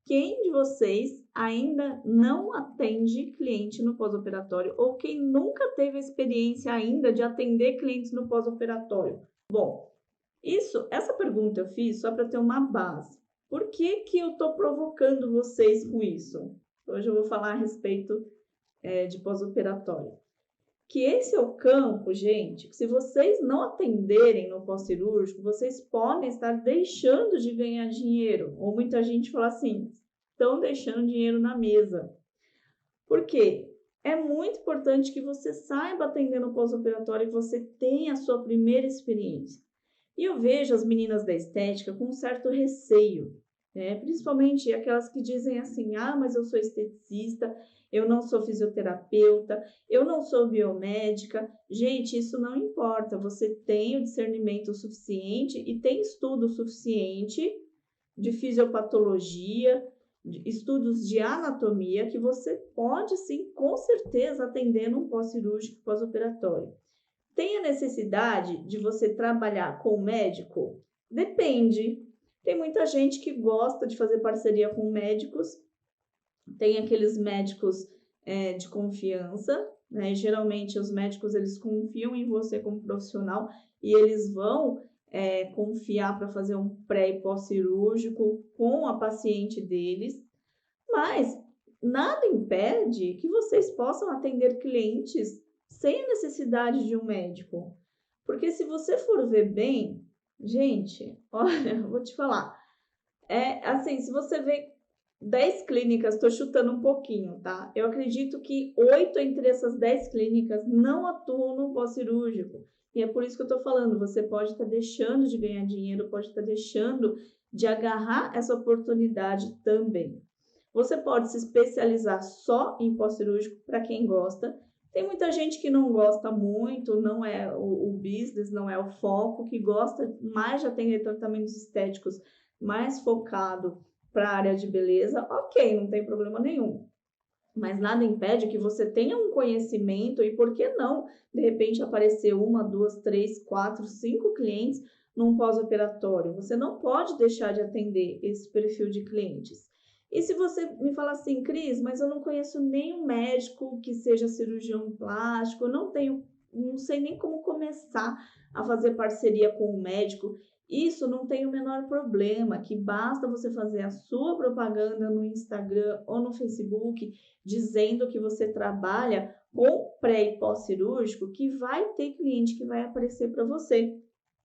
quem de vocês ainda não atende cliente no pós-operatório ou quem nunca teve a experiência ainda de atender clientes no pós-operatório? Bom, essa pergunta eu fiz só para ter uma base. Por que eu estou provocando vocês com isso? Hoje eu vou falar a respeito de pós-operatório. Que esse é o campo, gente, que se vocês não atenderem no pós-cirúrgico, vocês podem estar deixando de ganhar dinheiro. Ou muita gente fala assim, estão deixando dinheiro na mesa. Por quê? É muito importante que você saiba atender no pós-operatório, que você tenha a sua primeira experiência. E eu vejo as meninas da estética com um certo receio, né? Principalmente aquelas que dizem assim, mas eu sou esteticista, eu não sou fisioterapeuta, eu não sou biomédica. Gente, isso não importa, você tem o discernimento suficiente e tem estudo suficiente de fisiopatologia, de estudos de anatomia, que você pode sim, com certeza, atender num pós-cirúrgico, pós-operatório. Tem a necessidade de você trabalhar com o médico? Depende. Tem muita gente que gosta de fazer parceria com médicos, tem aqueles médicos de confiança, né? Geralmente os médicos eles confiam em você como profissional e eles vão confiar para fazer um pré e pós-cirúrgico com a paciente deles, mas nada impede que vocês possam atender clientes sem a necessidade de um médico. Porque se você for ver bem, gente, olha, vou te falar, assim, se você vê 10 clínicas, estou chutando um pouquinho, tá? Eu acredito que 8 entre essas 10 clínicas não atuam no pós-cirúrgico. E é por isso que eu estou falando, você pode estar deixando de ganhar dinheiro, pode estar deixando de agarrar essa oportunidade também. Você pode se especializar só em pós-cirúrgico para quem gosta. Tem muita gente que não gosta muito, não é o business, não é o foco, que gosta mais de atender tratamentos estéticos mais focado para a área de beleza. Ok, não tem problema nenhum. Mas nada impede que você tenha um conhecimento e, por que não, de repente, aparecer 1, 2, 3, 4, 5 clientes num pós-operatório. Você não pode deixar de atender esse perfil de clientes. E se você me fala assim, Cris, mas eu não conheço nenhum médico que seja cirurgião plástico, eu não sei nem como começar a fazer parceria com o médico. Isso não tem o menor problema, que basta você fazer a sua propaganda no Instagram ou no Facebook, dizendo que você trabalha com pré e pós-cirúrgico, que vai ter cliente que vai aparecer para você,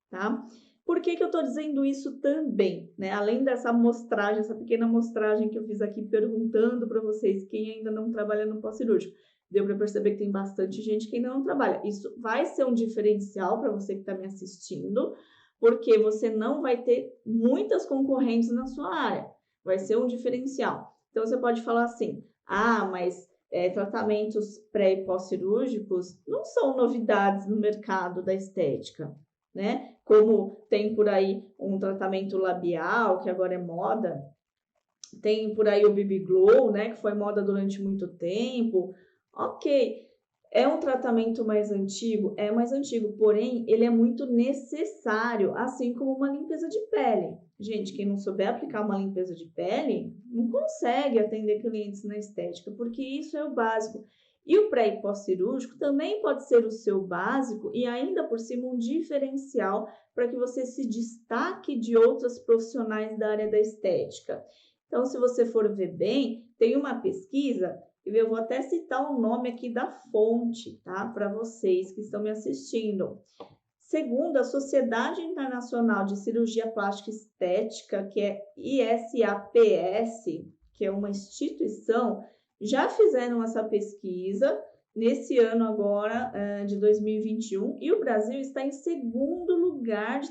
tá? Por que eu estou dizendo isso também, né? Além dessa amostragem, essa pequena amostragem que eu fiz aqui perguntando para vocês quem ainda não trabalha no pós-cirúrgico, deu para perceber que tem bastante gente que ainda não trabalha. Isso vai ser um diferencial para você que está me assistindo, porque você não vai ter muitas concorrentes na sua área. Vai ser um diferencial. Então, você pode falar assim, mas tratamentos pré e pós-cirúrgicos não são novidades no mercado da estética, né? Como tem por aí um tratamento labial, que agora é moda, tem por aí o BB Glow, né? Que foi moda durante muito tempo. Ok, é um tratamento mais antigo? É mais antigo, porém, ele é muito necessário, assim como uma limpeza de pele. Gente, quem não souber aplicar uma limpeza de pele, não consegue atender clientes na estética, porque isso é o básico. E o pré e pós-cirúrgico também pode ser o seu básico e ainda por cima um diferencial para que você se destaque de outras profissionais da área da estética. Então, se você for ver bem, tem uma pesquisa, eu vou até citar o nome aqui da fonte, tá? Para vocês que estão me assistindo. Segundo a Sociedade Internacional de Cirurgia Plástica e Estética, que é ISAPS, que é uma instituição, já fizeram essa pesquisa nesse ano agora de 2021 e o Brasil está em segundo lugar de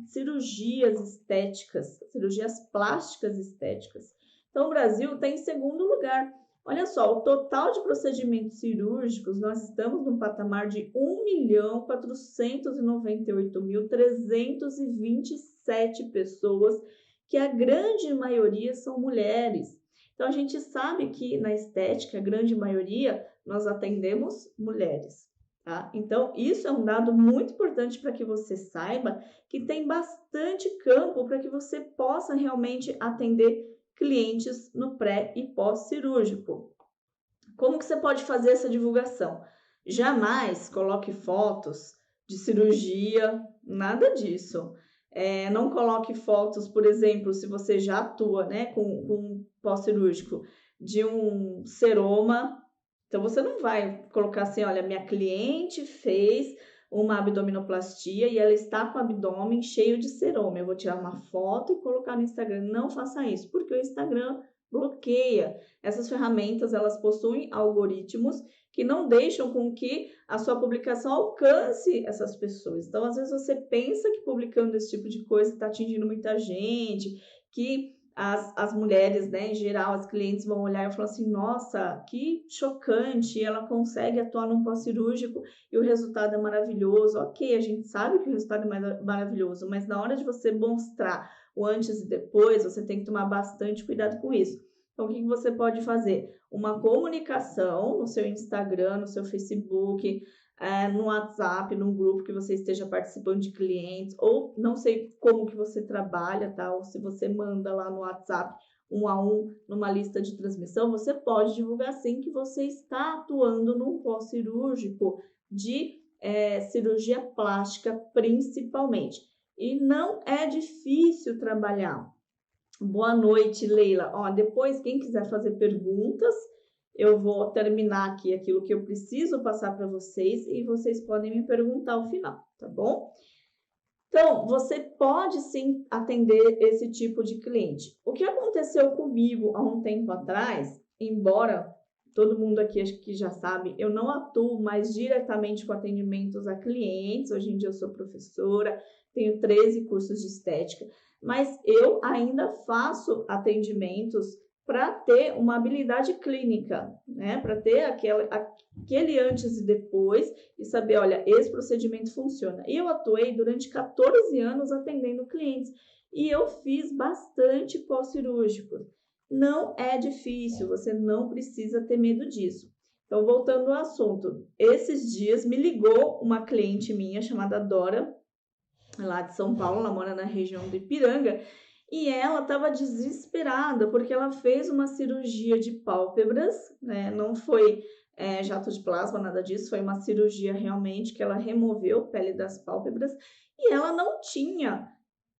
cirurgias estéticas, cirurgias plásticas estéticas. Então, o Brasil está em segundo lugar. Olha só, o total de procedimentos cirúrgicos, nós estamos no patamar de 1.498.327 pessoas, que a grande maioria são mulheres. Então, a gente sabe que na estética, a grande maioria, nós atendemos mulheres, tá? Então, isso é um dado muito importante para que você saiba que tem bastante campo para que você possa realmente atender clientes no pré e pós-cirúrgico. Como que você pode fazer essa divulgação? Jamais coloque fotos de cirurgia, nada disso. Não coloque fotos, por exemplo, se você já atua, né, com pós-cirúrgico, de um seroma. Então, você não vai colocar assim, olha, minha cliente fez uma abdominoplastia e ela está com o abdômen cheio de seroma. Eu vou tirar uma foto e colocar no Instagram. Não faça isso, porque o Instagram bloqueia. Essas ferramentas, elas possuem algoritmos que não deixam com que a sua publicação alcance essas pessoas. Então, às vezes você pensa que publicando esse tipo de coisa está atingindo muita gente, que as mulheres, né, em geral, as clientes vão olhar e falar assim, nossa, que chocante, ela consegue atuar num pós-cirúrgico e o resultado é maravilhoso. Ok, a gente sabe que o resultado é maravilhoso, mas na hora de você mostrar o antes e depois, você tem que tomar bastante cuidado com isso. Então, o que você pode fazer? Uma comunicação no seu Instagram, no seu Facebook, no WhatsApp, num grupo que você esteja participando de clientes, ou não sei como que você trabalha, tá? Ou se você manda lá no WhatsApp 1 a 1 numa lista de transmissão, você pode divulgar sim que você está atuando num pós-cirúrgico de cirurgia plástica principalmente. E não é difícil trabalhar. Boa noite, Leila. Ó, depois, quem quiser fazer perguntas, eu vou terminar aqui aquilo que eu preciso passar para vocês e vocês podem me perguntar ao final, tá bom? Então, você pode sim atender esse tipo de cliente. O que aconteceu comigo há um tempo atrás, embora todo mundo aqui acho que já sabe, eu não atuo mais diretamente com atendimentos a clientes. Hoje em dia eu sou professora, tenho 13 cursos de estética, mas eu ainda faço atendimentos para ter uma habilidade clínica, né? Para ter aquele antes e depois e saber, olha, esse procedimento funciona. E eu atuei durante 14 anos atendendo clientes e eu fiz bastante pós-cirúrgico. Não é difícil, você não precisa ter medo disso. Então, voltando ao assunto, esses dias me ligou uma cliente minha chamada Dora, lá de São Paulo, ela mora na região do Ipiranga, e ela estava desesperada porque ela fez uma cirurgia de pálpebras, né? Não foi jato de plasma, nada disso, foi uma cirurgia realmente que ela removeu pele das pálpebras e ela não tinha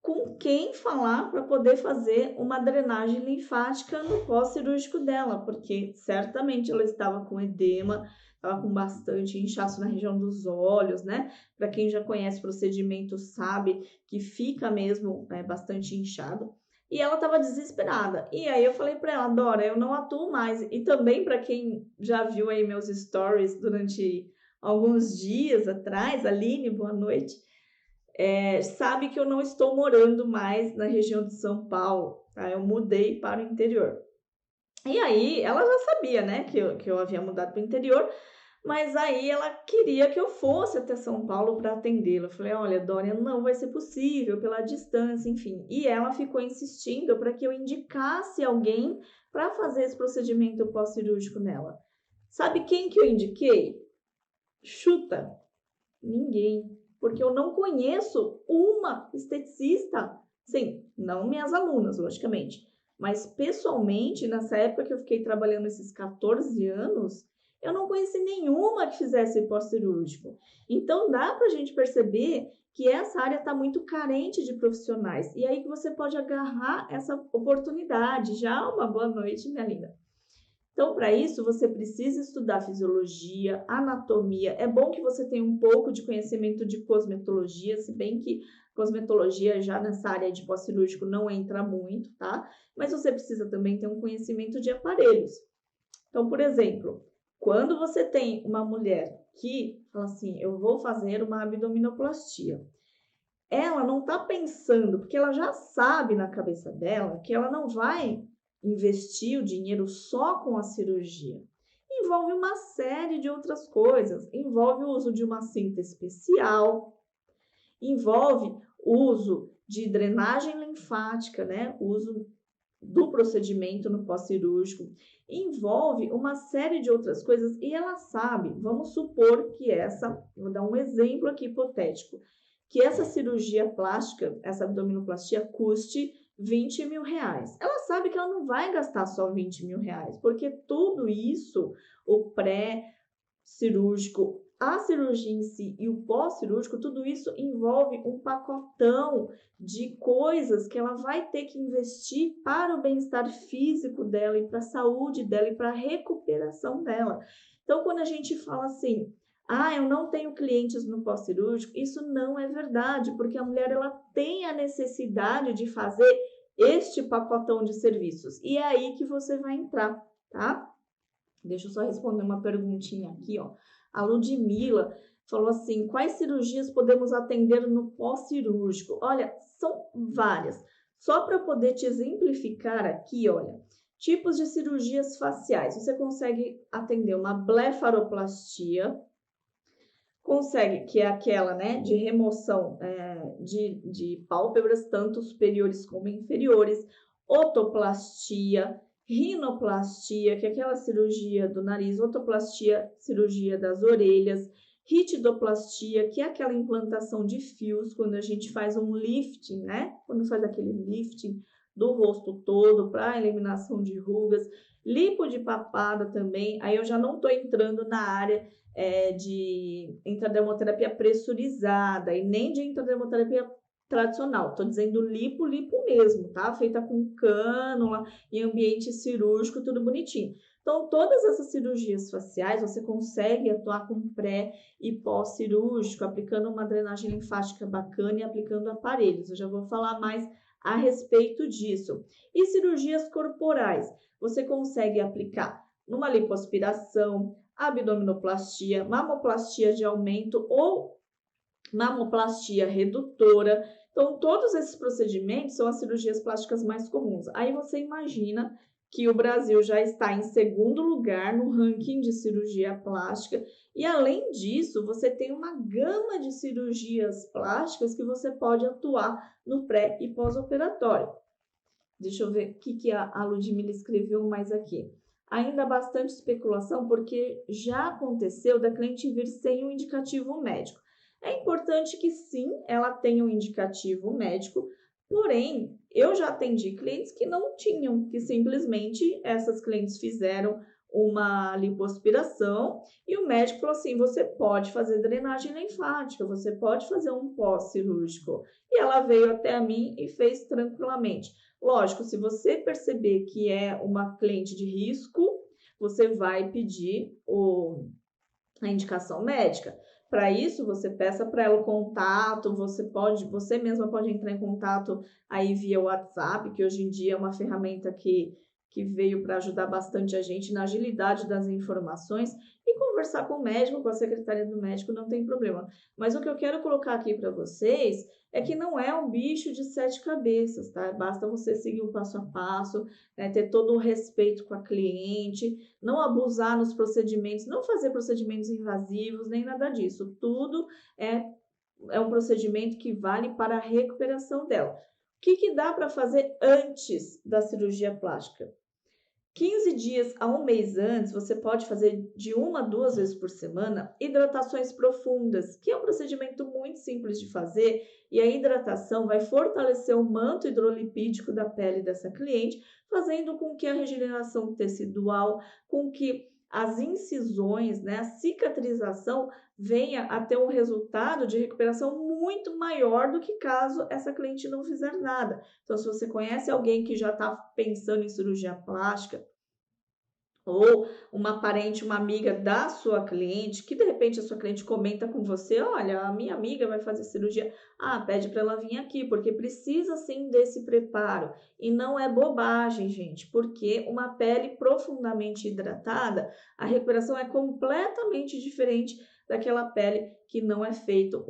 com quem falar para poder fazer uma drenagem linfática no pós-cirúrgico dela, porque certamente ela estava com edema, estava com bastante inchaço na região dos olhos, né? Para quem já conhece o procedimento sabe que fica mesmo bastante inchado. E ela estava desesperada. E aí eu falei para ela, Dora, eu não atuo mais. E também para quem já viu aí meus stories durante alguns dias atrás, Aline, boa noite. Sabe que eu não estou morando mais na região de São Paulo, tá? Eu mudei para o interior. E aí, ela já sabia, né, que eu havia mudado para o interior, mas aí ela queria que eu fosse até São Paulo para atendê-la. Eu falei, olha, Dória, não vai ser possível pela distância, enfim. E ela ficou insistindo para que eu indicasse alguém para fazer esse procedimento pós-cirúrgico nela. Sabe quem que eu indiquei? Chuta! Ninguém. Porque eu não conheço uma esteticista, sim, não minhas alunas, logicamente, mas pessoalmente, nessa época que eu fiquei trabalhando esses 14 anos, eu não conheci nenhuma que fizesse pós-cirúrgico. Então, dá para a gente perceber que essa área está muito carente de profissionais. E aí que você pode agarrar essa oportunidade. Já uma boa noite, minha linda. Então, para isso, você precisa estudar fisiologia, anatomia. É bom que você tenha um pouco de conhecimento de cosmetologia, se bem que cosmetologia já nessa área de pós-cirúrgico não entra muito, tá? Mas você precisa também ter um conhecimento de aparelhos. Então, por exemplo, quando você tem uma mulher que fala assim, eu vou fazer uma abdominoplastia, ela não está pensando, porque ela já sabe na cabeça dela que ela não vai investir o dinheiro só com a cirurgia. Envolve uma série de outras coisas. Envolve o uso de uma cinta especial, envolve o uso de drenagem linfática, né? O uso do procedimento no pós-cirúrgico, envolve uma série de outras coisas e ela sabe, vamos supor que vou dar um exemplo aqui hipotético, que essa cirurgia plástica, essa abdominoplastia custe R$ 20.000. Ela sabe que ela não vai gastar só R$ 20.000, porque tudo isso, o pré-cirúrgico, a cirurgia em si e o pós-cirúrgico, tudo isso envolve um pacotão de coisas que ela vai ter que investir para o bem-estar físico dela e para a saúde dela e para a recuperação dela. Então, quando a gente fala assim, eu não tenho clientes no pós-cirúrgico, isso não é verdade, porque a mulher ela tem a necessidade de fazer este pacotão de serviços. E é aí que você vai entrar, tá? Deixa eu só responder uma perguntinha aqui, ó. A Ludmila falou assim, quais cirurgias podemos atender no pós-cirúrgico? Olha, são várias. Só para poder te exemplificar aqui, olha, tipos de cirurgias faciais. Você consegue atender uma blefaroplastia, consegue, que é aquela, né, de remoção de pálpebras, tanto superiores como inferiores, otoplastia, rinoplastia, que é aquela cirurgia do nariz, otoplastia, cirurgia das orelhas, ritidoplastia, que é aquela implantação de fios, quando a gente faz um lifting, né, quando faz aquele lifting do rosto todo para eliminação de rugas, lipo de papada também, aí eu já não estou entrando na área de intradermoterapia pressurizada e nem de intradermoterapia tradicional. Estou dizendo lipo mesmo, tá? Feita com cânula, em ambiente cirúrgico, tudo bonitinho. Então, todas essas cirurgias faciais, você consegue atuar com pré e pós-cirúrgico, aplicando uma drenagem linfática bacana e aplicando aparelhos. Eu já vou falar mais a respeito disso. E cirurgias corporais, você consegue aplicar numa lipoaspiração, abdominoplastia, mamoplastia de aumento ou mamoplastia redutora. Então, todos esses procedimentos são as cirurgias plásticas mais comuns. Aí você imagina que o Brasil já está em segundo lugar no ranking de cirurgia plástica. E, além disso, você tem uma gama de cirurgias plásticas que você pode atuar no pré e pós-operatório. Deixa eu ver o que a Ludmila escreveu mais aqui. Ainda há bastante especulação, porque já aconteceu da cliente vir sem um indicativo médico. É importante que sim, ela tenha um indicativo médico, porém, eu já atendi clientes que não tinham, que simplesmente essas clientes fizeram uma lipoaspiração e o médico falou assim, você pode fazer drenagem linfática, você pode fazer um pós-cirúrgico. E ela veio até a mim e fez tranquilamente. Lógico, se você perceber que é uma cliente de risco, você vai pedir a indicação médica. Para isso, você peça para ela o contato, você mesma pode entrar em contato aí via WhatsApp, que hoje em dia é uma ferramenta que veio para ajudar bastante a gente na agilidade das informações, e conversar com o médico, com a secretária do médico, não tem problema. Mas o que eu quero colocar aqui para vocês é que não é um bicho de 7 cabeças, tá? Basta você seguir o passo a passo, né? Ter todo o respeito com a cliente, não abusar nos procedimentos, não fazer procedimentos invasivos, nem nada disso. Tudo é um procedimento que vale para a recuperação dela. O que dá para fazer antes da cirurgia plástica? 15 dias a um mês antes, você pode fazer de 1 a 2 vezes por semana hidratações profundas, que é um procedimento muito simples de fazer, e a hidratação vai fortalecer o manto hidrolipídico da pele dessa cliente, fazendo com que a regeneração tecidual, com que as incisões, né, a cicatrização venha a ter um resultado de recuperação muito maior do que caso essa cliente não fizer nada. Então, se você conhece alguém que já está pensando em cirurgia plástica, ou uma parente, uma amiga da sua cliente, que de repente a sua cliente comenta com você, olha, a minha amiga vai fazer cirurgia, pede para ela vir aqui, porque precisa sim desse preparo. E não é bobagem, gente, porque uma pele profundamente hidratada, a recuperação é completamente diferente daquela pele que não é feito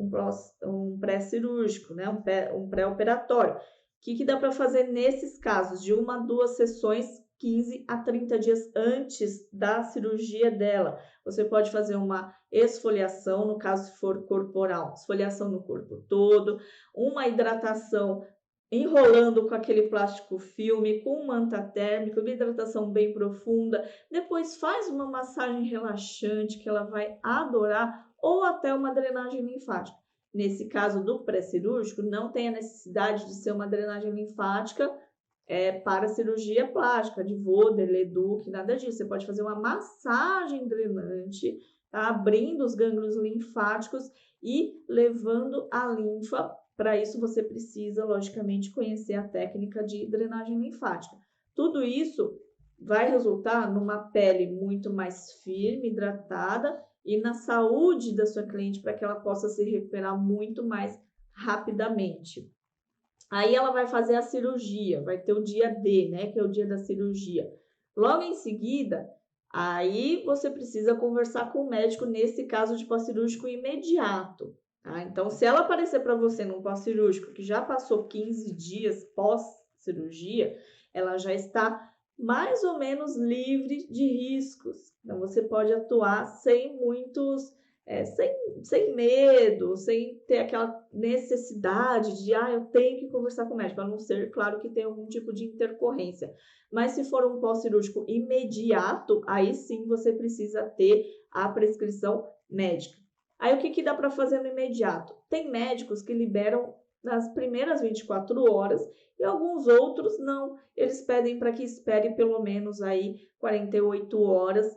um pré-cirúrgico, né? Um pré-operatório. O que dá para fazer nesses casos? De 1 a 2 sessões 15 a 30 dias antes da cirurgia dela. Você pode fazer uma esfoliação, no caso se for corporal, esfoliação no corpo todo, uma hidratação enrolando com aquele plástico filme, com manta térmica, uma hidratação bem profunda, depois faz uma massagem relaxante que ela vai adorar, ou até uma drenagem linfática. nesse caso do pré-cirúrgico, não tem a necessidade de ser uma drenagem linfática para cirurgia plástica, de Voder, Leduc, nada disso. Você pode fazer uma massagem drenante, tá? Abrindo os gânglios linfáticos e levando a linfa. Para isso, você precisa, logicamente, conhecer a técnica de drenagem linfática. Tudo isso vai resultar numa pele muito mais firme, hidratada e na saúde da sua cliente para que ela possa se recuperar muito mais rapidamente. Aí ela vai fazer a cirurgia, vai ter o dia D, né, que é o dia da cirurgia. Logo em seguida, aí você precisa conversar com o médico nesse caso de pós-cirúrgico imediato. Tá? Então, se ela aparecer para você num pós-cirúrgico que já passou 15 dias pós-cirurgia, ela já está mais ou menos livre de riscos. Então, você pode atuar sem muitos... sem medo, sem ter aquela necessidade de, eu tenho que conversar com o médico, a não ser, claro, que tem algum tipo de intercorrência. Mas se for um pós-cirúrgico imediato, aí sim você precisa ter a prescrição médica. Aí o que dá para fazer no imediato? Tem médicos que liberam nas primeiras 24 horas e alguns outros não. Eles pedem para que espere pelo menos aí 48 horas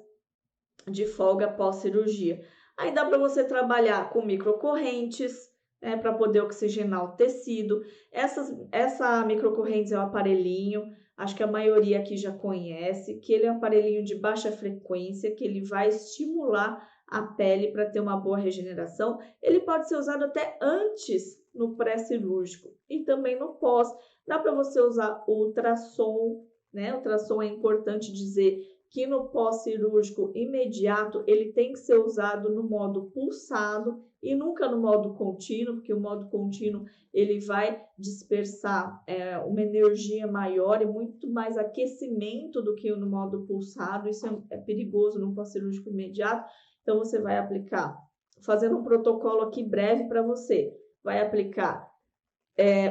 de folga pós-cirurgia. Aí dá para você trabalhar com microcorrentes, para poder oxigenar o tecido. Essa microcorrentes é um aparelhinho, acho que a maioria aqui já conhece, que ele é um aparelhinho de baixa frequência, que ele vai estimular a pele para ter uma boa regeneração. Ele pode ser usado até antes no pré-cirúrgico e também no pós. Dá para você usar ultrassom, né? Ultrassom é importante dizer que no pós-cirúrgico imediato ele tem que ser usado no modo pulsado e nunca no modo contínuo, porque o modo contínuo ele vai dispersar uma energia maior e muito mais aquecimento do que no modo pulsado. Isso é perigoso no pós-cirúrgico imediato. Então, você vai aplicar, fazendo um protocolo aqui breve para você, vai aplicar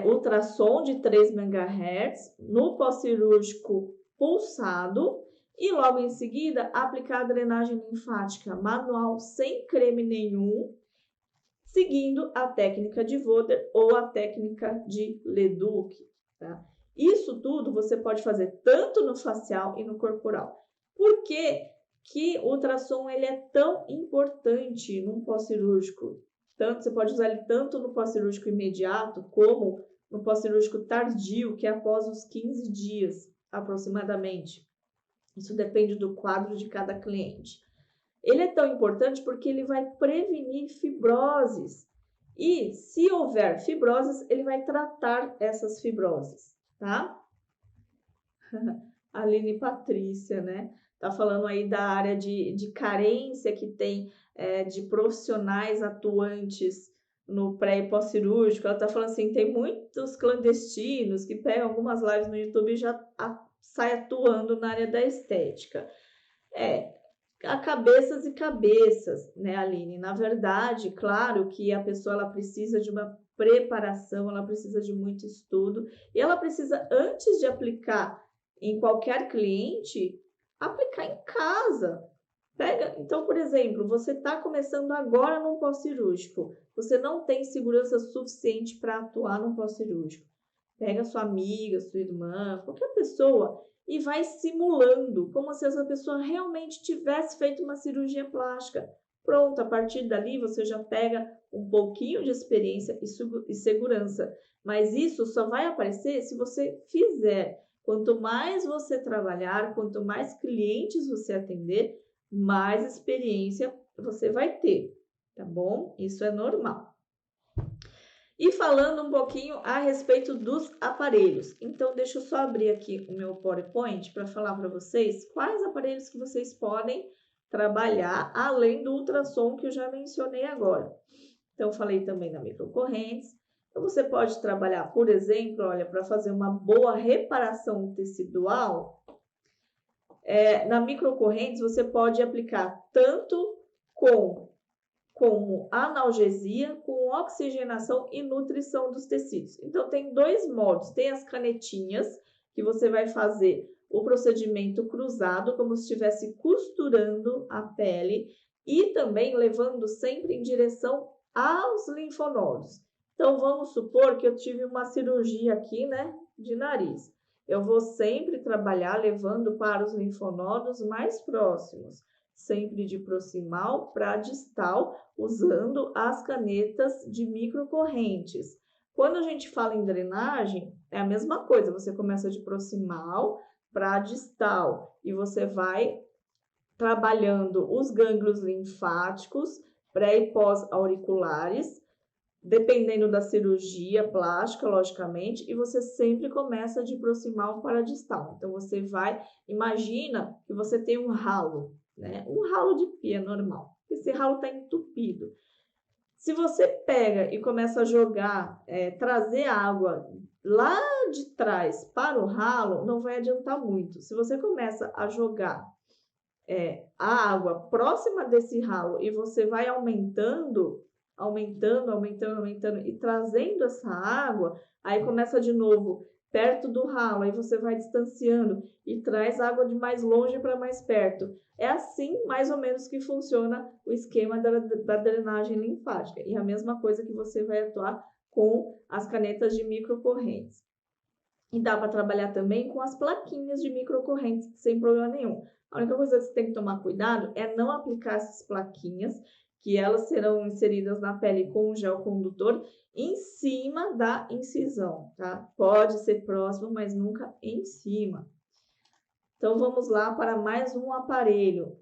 ultrassom de 3 MHz no pós-cirúrgico pulsado e logo em seguida aplicar a drenagem linfática manual sem creme nenhum, seguindo a técnica de Voder ou a técnica de Leduc. Tá? Isso tudo você pode fazer tanto no facial e no corporal. Por quê? Que o ultrassom ele é tão importante num pós-cirúrgico. Você pode usar ele tanto no pós-cirúrgico imediato como no pós-cirúrgico tardio, que é após os 15 dias aproximadamente. Isso depende do quadro de cada cliente. Ele é tão importante porque ele vai prevenir fibroses. E se houver fibroses, ele vai tratar essas fibroses, tá? Aline Patrícia, né? Tá falando aí da área de carência que tem de profissionais atuantes no pré e pós-cirúrgico. Ela tá falando assim, tem muitos clandestinos que pegam algumas lives no YouTube e já sai atuando na área da estética. Há cabeças e cabeças, né, Aline? Na verdade, claro que a pessoa ela precisa de uma preparação, ela precisa de muito estudo e ela precisa, antes de aplicar em qualquer cliente, aplicar em casa. Então, por exemplo, você está começando agora num pós-cirúrgico, você não tem segurança suficiente para atuar num pós-cirúrgico. Pega sua amiga, sua irmã, qualquer pessoa e vai simulando, como se essa pessoa realmente tivesse feito uma cirurgia plástica. Pronto, a partir dali você já pega um pouquinho de experiência e segurança. Mas isso só vai aparecer se você fizer. Quanto mais você trabalhar, quanto mais clientes você atender, mais experiência você vai ter, tá bom? Isso é normal. E falando um pouquinho a respeito dos aparelhos. Então, deixa eu só abrir aqui o meu PowerPoint para falar para vocês quais aparelhos que vocês podem trabalhar, além do ultrassom que eu já mencionei agora. Então, falei também da microcorrentes. Então, você pode trabalhar, por exemplo, olha, para fazer uma boa reparação tecidual, na microcorrentes você pode aplicar tanto como analgesia, com oxigenação e nutrição dos tecidos. Então, tem dois modos. Tem as canetinhas, que você vai fazer o procedimento cruzado, como se estivesse costurando a pele, e também levando sempre em direção aos linfonodos. Então, vamos supor que eu tive uma cirurgia aqui, né, de nariz. Eu vou sempre trabalhar levando para os linfonodos mais próximos, sempre de proximal para distal, usando as canetas de microcorrentes. Quando a gente fala em drenagem, é a mesma coisa, você começa de proximal para distal e você vai trabalhando os gânglios linfáticos pré e pós-auriculares, dependendo da cirurgia plástica, logicamente, e você sempre começa de proximal para distal. Então, você vai, imagina que você tem um ralo, né? Um ralo de pia normal. Esse ralo está entupido. Se você pega e começa a jogar, trazer água lá de trás para o ralo, não vai adiantar muito. Se você começa a jogar a água próxima desse ralo e você vai aumentando e trazendo essa água, aí começa de novo perto do ralo, aí você vai distanciando e traz água de mais longe para mais perto. É assim, mais ou menos, que funciona o esquema da drenagem linfática. E a mesma coisa que você vai atuar com as canetas de microcorrentes. E dá para trabalhar também com as plaquinhas de microcorrentes, sem problema nenhum. A única coisa que você tem que tomar cuidado é não aplicar essas plaquinhas, que elas serão inseridas na pele com um gel condutor em cima da incisão, tá? Pode ser próximo, mas nunca em cima. Então, vamos lá para mais um aparelho.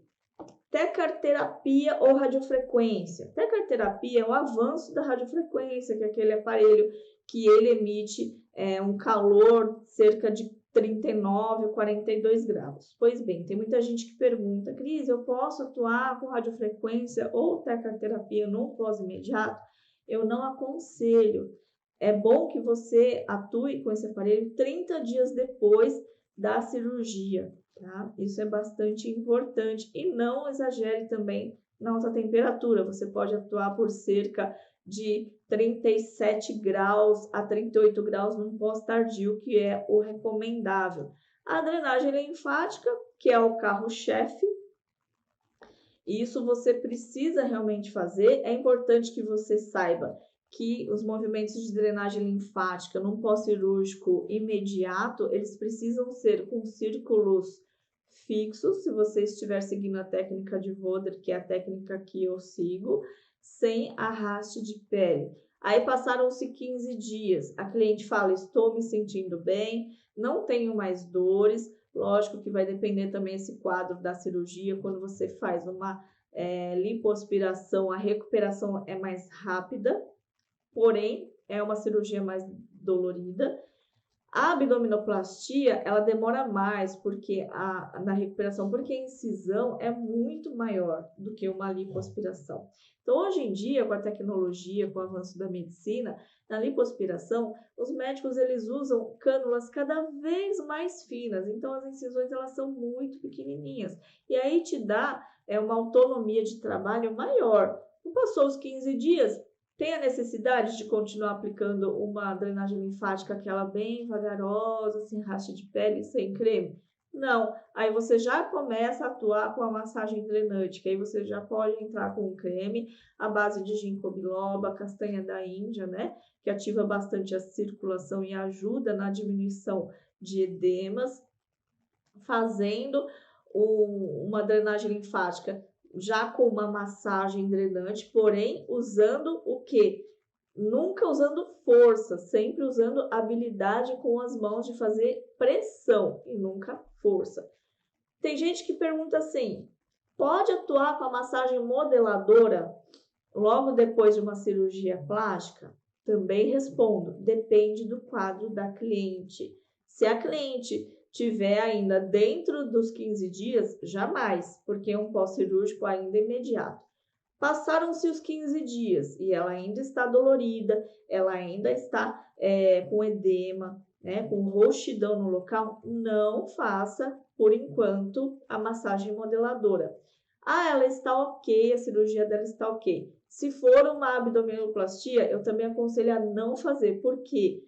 Tecarterapia ou radiofrequência. Tecarterapia é o avanço da radiofrequência, que é aquele aparelho que ele emite um calor cerca de 39 ou 42 graus. Pois bem, tem muita gente que pergunta, Cris, eu posso atuar com radiofrequência ou tecarterapia no pós-imediato? Eu não aconselho. É bom que você atue com esse aparelho 30 dias depois da cirurgia, tá? Isso é bastante importante. E não exagere também na alta temperatura. Você pode atuar por cerca de 37 graus a 38 graus num pós-tardio, que é o recomendável. A drenagem linfática, que é o carro-chefe, isso você precisa realmente fazer. É importante que você saiba que os movimentos de drenagem linfática num pós-cirúrgico imediato, eles precisam ser com círculos fixos, se você estiver seguindo a técnica de Voder, que é a técnica que eu sigo, sem arraste de pele. Aí passaram-se 15 dias, a cliente fala, estou me sentindo bem, não tenho mais dores. Lógico que vai depender também esse quadro da cirurgia. Quando você faz uma lipoaspiração, a recuperação é mais rápida, porém é uma cirurgia mais dolorida. A abdominoplastia, ela demora mais na recuperação, porque a incisão é muito maior do que uma lipoaspiração. Então, hoje em dia, com a tecnologia, com o avanço da medicina, na lipoaspiração, os médicos eles usam cânulas cada vez mais finas. Então, as incisões elas são muito pequenininhas. E aí te dá uma autonomia de trabalho maior. Não passou os 15 dias, tem a necessidade de continuar aplicando uma drenagem linfática, aquela bem vagarosa, sem raste de pele, sem creme? Não. Aí você já começa a atuar com a massagem drenante, que aí você já pode entrar com um creme à base de ginkgo biloba, castanha da Índia, né? Que ativa bastante a circulação e ajuda na diminuição de edemas, fazendo uma drenagem linfática já com uma massagem drenante, porém usando o quê? Nunca usando força, sempre usando habilidade com as mãos de fazer pressão e nunca força. Tem gente que pergunta assim, pode atuar com a massagem modeladora logo depois de uma cirurgia plástica? Também respondo, depende do quadro da cliente. Se a cliente tiver ainda dentro dos 15 dias, jamais, porque é um pós-cirúrgico ainda imediato. Passaram-se os 15 dias e ela ainda está dolorida, ela ainda está com edema, né, com roxidão no local, não faça, por enquanto, a massagem modeladora. Ah, ela está ok, a cirurgia dela está ok. Se for uma abdominoplastia, eu também aconselho a não fazer, porque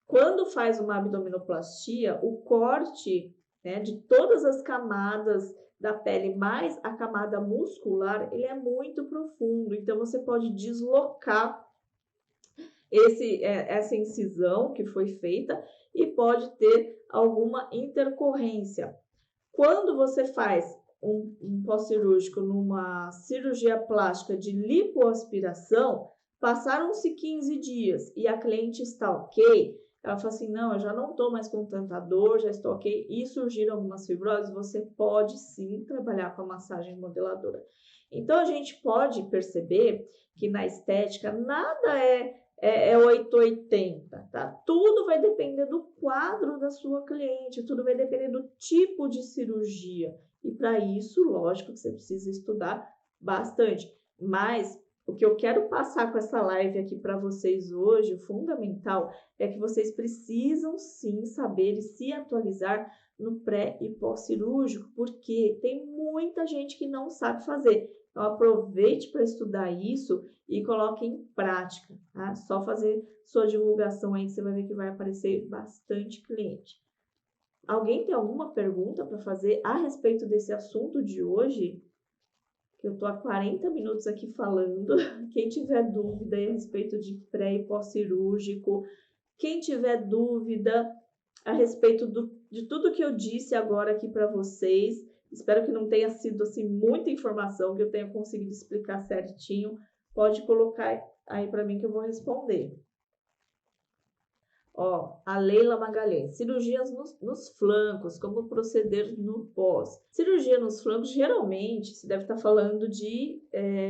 quando faz uma abdominoplastia, o corte né? De todas as camadas da pele, mais a camada muscular, ele é muito profundo. Então, você pode deslocar essa incisão que foi feita e pode ter alguma intercorrência. Quando você faz um pós-cirúrgico numa cirurgia plástica de lipoaspiração, passaram-se 15 dias e a cliente está ok, ela fala assim, não, eu já não estou mais com tanta dor, já estou ok, e surgiram algumas fibroses, você pode sim trabalhar com a massagem modeladora. Então, a gente pode perceber que na estética nada é 880, tá? Tudo vai depender do quadro da sua cliente, tudo vai depender do tipo de cirurgia. E para isso, lógico que você precisa estudar bastante. Mas o que eu quero passar com essa live aqui para vocês hoje, o fundamental, é que vocês precisam sim saber e se atualizar no pré e pós-cirúrgico, porque tem muita gente que não sabe fazer. Então, aproveite para estudar isso e coloque em prática, tá? Só fazer sua divulgação aí que você vai ver que vai aparecer bastante cliente. Alguém tem alguma pergunta para fazer a respeito desse assunto de hoje? Eu estou há 40 minutos aqui falando. Quem tiver dúvida a respeito de pré e pós-cirúrgico, quem tiver dúvida a respeito de tudo que eu disse agora aqui para vocês, espero que não tenha sido assim muita informação, que eu tenha conseguido explicar certinho. Pode colocar aí para mim que eu vou responder. Ó, a Leila Magalhães, cirurgias nos flancos, como proceder no pós? Cirurgia nos flancos, geralmente, se deve estar falando de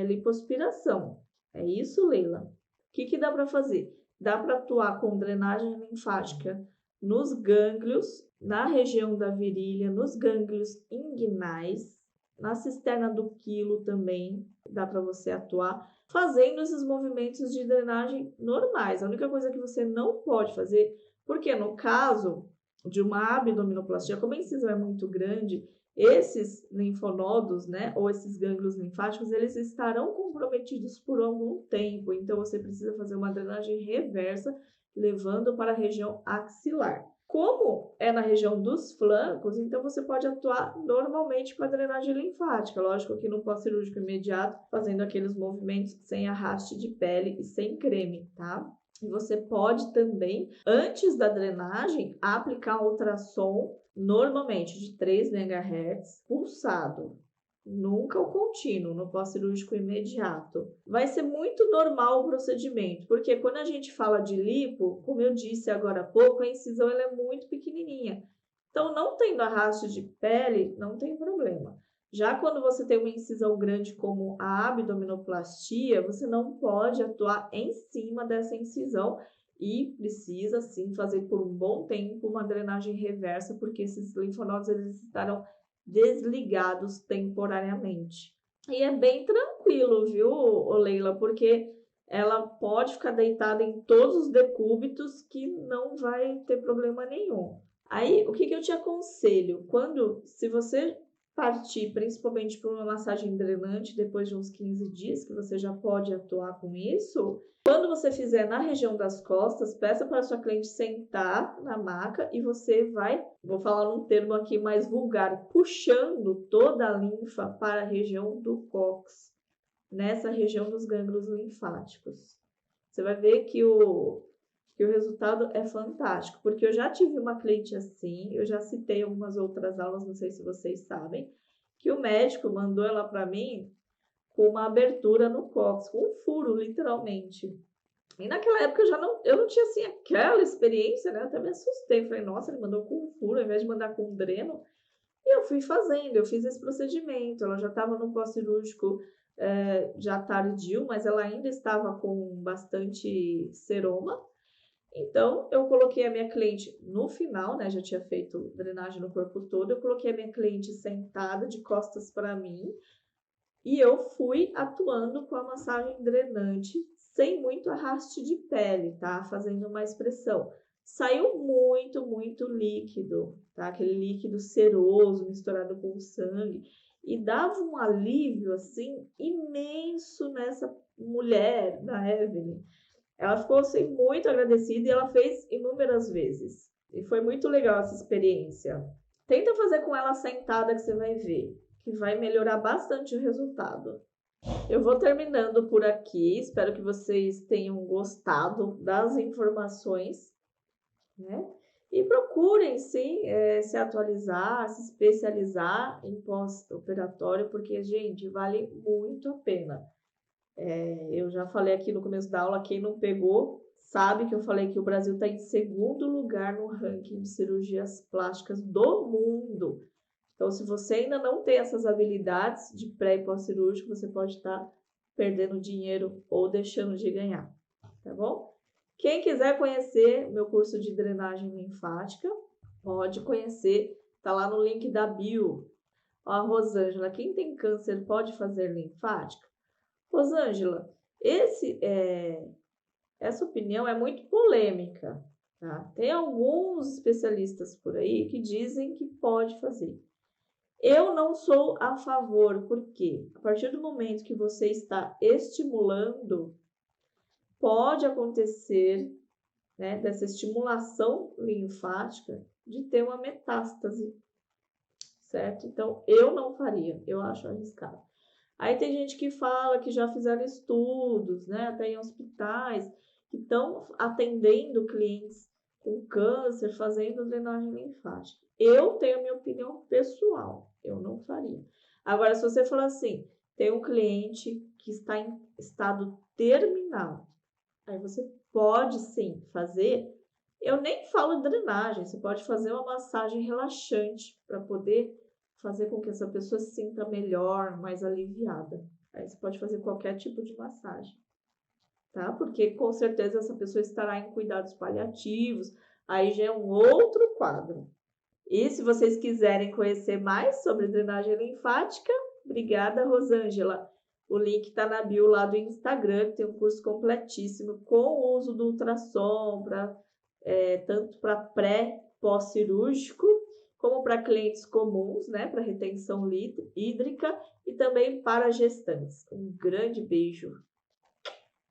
lipoaspiração. É isso, Leila? O que dá para fazer? Dá para atuar com drenagem linfática nos gânglios, na região da virilha, nos gânglios inguinais, na cisterna do quilo também, dá para você atuar, fazendo esses movimentos de drenagem normais. A única coisa que você não pode fazer, porque no caso de uma abdominoplastia, como a incisão é muito grande, esses linfonodos, né, ou esses gânglios linfáticos, eles estarão comprometidos por algum tempo. Então, você precisa fazer uma drenagem reversa, levando para a região axilar. Como é na região dos flancos, então você pode atuar normalmente com a drenagem linfática. Lógico que no pós-cirúrgico imediato, fazendo aqueles movimentos sem arraste de pele e sem creme, tá? E você pode também, antes da drenagem, aplicar um ultrassom normalmente de 3 MHz pulsado. Nunca o contínuo, no pós-cirúrgico imediato. Vai ser muito normal o procedimento, porque quando a gente fala de lipo, como eu disse agora há pouco, a incisão ela é muito pequenininha. Então, não tendo arrasto de pele, não tem problema. Já quando você tem uma incisão grande como a abdominoplastia, você não pode atuar em cima dessa incisão e precisa, sim, fazer por um bom tempo uma drenagem reversa, porque esses linfonodos eles estarão desligados temporariamente. E é bem tranquilo, viu, Leila? Porque ela pode ficar deitada em todos os decúbitos que não vai ter problema nenhum. Aí, o que eu te aconselho? Se você partir principalmente para uma massagem drenante depois de uns 15 dias, que você já pode atuar com isso, quando você fizer na região das costas, peça para a sua cliente sentar na maca e você vai, vou falar num termo aqui mais vulgar, puxando toda a linfa para a região do cóccix, nessa região dos gânglios linfáticos. Você vai ver que o resultado é fantástico, porque eu já tive uma cliente assim, eu já citei algumas outras aulas, não sei se vocês sabem, que o médico mandou ela para mim com uma abertura no cóccix, com um furo, literalmente. E naquela época eu não tinha assim aquela experiência, né? Eu até me assustei, falei, nossa, ele mandou com um furo ao invés de mandar com um dreno. E eu fui fazendo, eu fiz esse procedimento, ela já estava no pós-cirúrgico já tardio, mas ela ainda estava com bastante seroma. Então, eu coloquei a minha cliente no final, né? Já tinha feito drenagem no corpo todo. Eu coloquei a minha cliente sentada de costas para mim e eu fui atuando com a massagem drenante sem muito arraste de pele, tá? Fazendo uma expressão. Saiu muito, muito líquido, tá? Aquele líquido seroso misturado com sangue e dava um alívio assim imenso nessa mulher, da Evelyn. Ela ficou assim, muito agradecida e ela fez inúmeras vezes. E foi muito legal essa experiência. Tenta fazer com ela sentada que você vai ver, que vai melhorar bastante o resultado. Eu vou terminando por aqui, espero que vocês tenham gostado das informações, né? E procurem, sim, se atualizar, se especializar em pós-operatório, porque, gente, vale muito a pena. Eu já falei aqui no começo da aula, quem não pegou, sabe que eu falei que o Brasil está em segundo lugar no ranking de cirurgias plásticas do mundo. Então, se você ainda não tem essas habilidades de pré e pós-cirúrgico, você pode estar perdendo dinheiro ou deixando de ganhar, tá bom? Quem quiser conhecer meu curso de drenagem linfática, pode conhecer, tá lá no link da bio. Ó, Rosângela, quem tem câncer pode fazer linfática? Rosângela, essa opinião é muito polêmica, tá? Tem alguns especialistas por aí que dizem que pode fazer. Eu não sou a favor, porque a partir do momento que você está estimulando, pode acontecer, né, dessa estimulação linfática de ter uma metástase, certo? Então, eu não faria, eu acho arriscado. Aí tem gente que fala que já fizeram estudos, né, até em hospitais, que estão atendendo clientes com câncer, fazendo drenagem linfática. Eu tenho a minha opinião pessoal, eu não faria. Agora, se você falar assim, tem um cliente que está em estado terminal, aí você pode sim fazer. Eu nem falo drenagem, você pode fazer uma massagem relaxante para poder fazer com que essa pessoa se sinta melhor, mais aliviada. Aí você pode fazer qualquer tipo de massagem, tá? Porque com certeza essa pessoa estará em cuidados paliativos, aí já é um outro quadro. E se vocês quiserem conhecer mais sobre drenagem linfática, obrigada, Rosângela. O link está na bio lá do Instagram, que tem um curso completíssimo com o uso do ultrassom, tanto para pré, pós-cirúrgico, como para clientes comuns, né, para retenção hídrica e também para gestantes. Um grande beijo.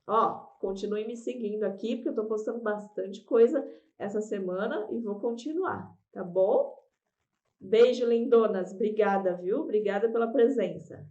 Ó, continue me seguindo aqui, porque eu estou postando bastante coisa essa semana e vou continuar, tá bom? Beijo, lindonas. Obrigada, viu? Obrigada pela presença.